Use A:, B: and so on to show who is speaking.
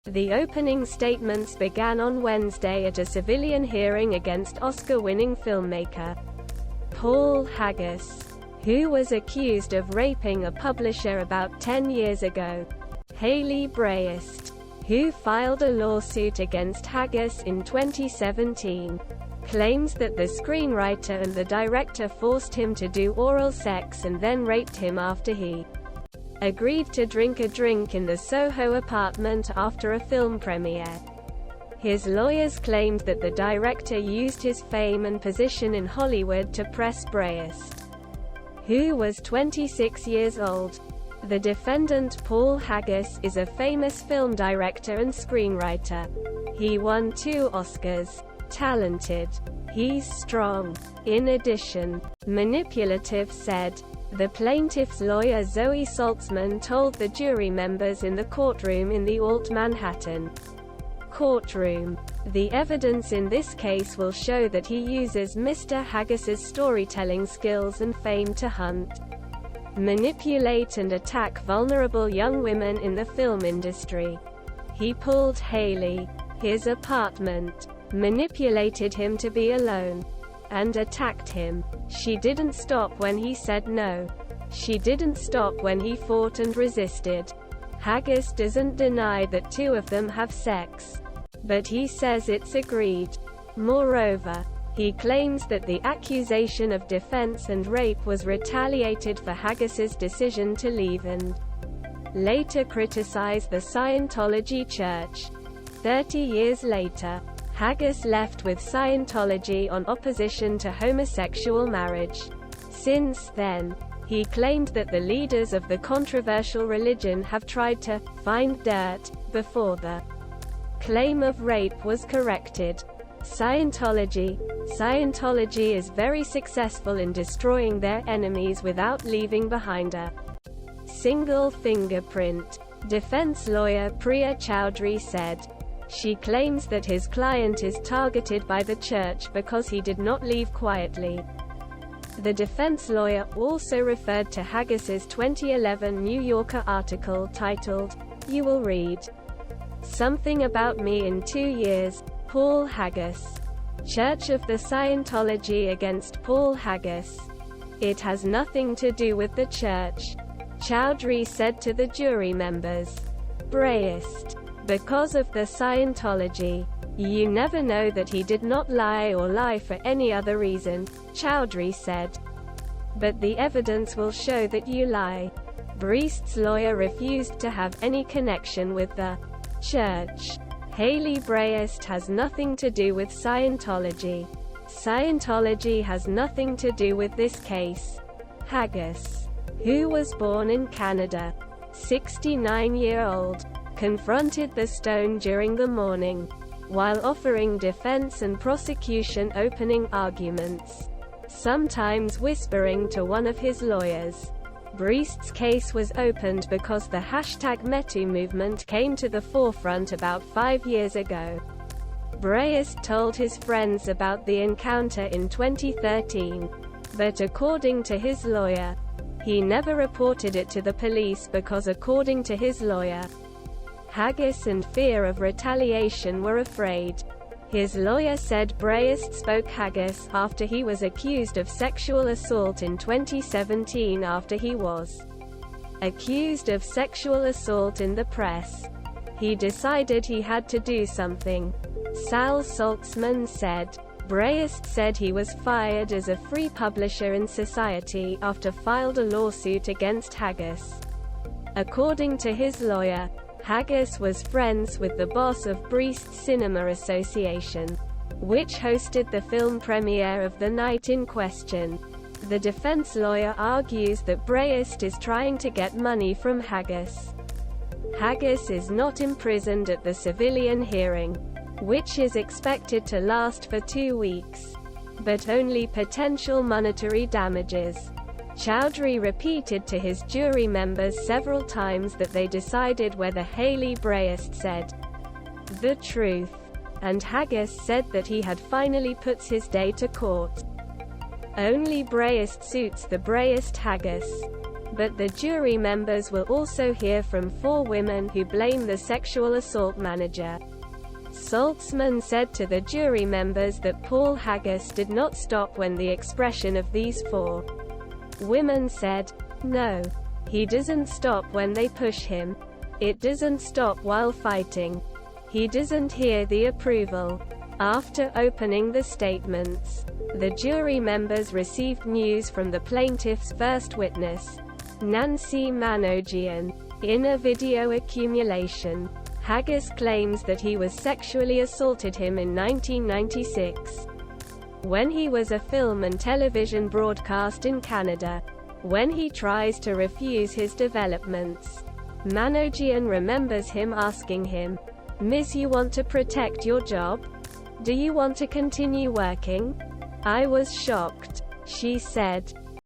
A: The opening statements began on Wednesday at a civilian hearing against Oscar-winning filmmaker Paul Haggis, who was accused of raping a publisher about 10 years ago. Haleigh Breest, who filed a lawsuit against Haggis in 2017, claims that the screenwriter and the director forced him to do oral sex and then raped him after he agreed to drink a drink in the Soho apartment after a film premiere. His lawyers claimed that the director used his fame and position in Hollywood to press Breest, who was 26 years old. The defendant, Paul Haggis, is a famous film director and screenwriter. He won 2 Oscars. Talented. He's strong. In addition, Manipulative said, the plaintiff's lawyer Zoe Salzman told the jury members in the courtroom in the Alt Manhattan courtroom. The evidence in this case will show that he uses Mr. Haggis's storytelling skills and fame to hunt, manipulate and attack vulnerable young women in the film industry. He pulled Haleigh, his apartment, manipulated him to be alone, and attacked him. She didn't stop when he said no. She didn't stop when he fought and resisted. Haggis doesn't deny that 2 of them have sex, but he says it's agreed. Moreover, he claims that the accusation of defense and rape was retaliated for Haggis's decision to leave and later criticized the Scientology church. 30 years later, Haggis left with Scientology on opposition to homosexual marriage. Since then, he claimed that the leaders of the controversial religion have tried to find dirt before the claim of rape was corrected. Scientology is very successful in destroying their enemies without leaving behind a single fingerprint. Defense lawyer Priya Chowdhury said. She claims that his client is targeted by the church because he did not leave quietly. The defense lawyer also referred to Haggis's 2011 New Yorker article titled, "You Will Read Something About Me in 2 Years." Paul Haggis. Church of the Scientology against Paul Haggis. It has nothing to do with the church, Chowdhury said to the jury members. Breest. Because of the Scientology. You never know that he did not lie or lie for any other reason, Chowdhury said. But the evidence will show that you lie. Breest's lawyer refused to have any connection with the church. Haleigh Breest has nothing to do with Scientology. Scientology has nothing to do with this case. Haggis, who was born in Canada, 69-year-old, confronted the stone during the morning, while offering defense and prosecution opening arguments, sometimes whispering to one of his lawyers. Breest's case was opened because the #MeToo movement came to the forefront about 5 years ago. Breest told his friends about the encounter in 2013, but according to his lawyer, he never reported it to the police because according to his lawyer, Haggis and fear of retaliation were afraid. His lawyer said Breest spoke Haggis after he was accused of sexual assault in 2017 after he was accused of sexual assault in the press. He decided he had to do something. Zoe Salzman said. Breest said he was fired as a free publisher in society after filed a lawsuit against Haggis. According to his lawyer, Haggis was friends with the boss of Breest Cinema Association, which hosted the film premiere of the night in question. The defense lawyer argues that Breest is trying to get money from Haggis. Haggis is not imprisoned at the civilian hearing, which is expected to last for 2 weeks, but only potential monetary damages. Chowdhury repeated to his jury members several times that they decided whether Haleigh Breest said the truth, and Haggis said that he had finally put his day to court. Only Breest suits the Breest-Haggis but the jury members will also hear from 4 women who blame the sexual assault manager. Salzman said to the jury members that Paul Haggis did not stop when the expression of these 4 women said, "No. He doesn't stop when they push him. It doesn't stop while fighting. He doesn't hear the approval." After opening the statements, the jury members received news from the plaintiff's first witness, Nancy Manogian. In a video accumulation, Haggis claims that he was sexually assaulted him in 1996, when he was a film and television broadcast in Canada. When he tries to refuse his developments, Manogian remembers him asking him, "Miss, you want to protect your job? Do you want to continue working?" "I was shocked," she said.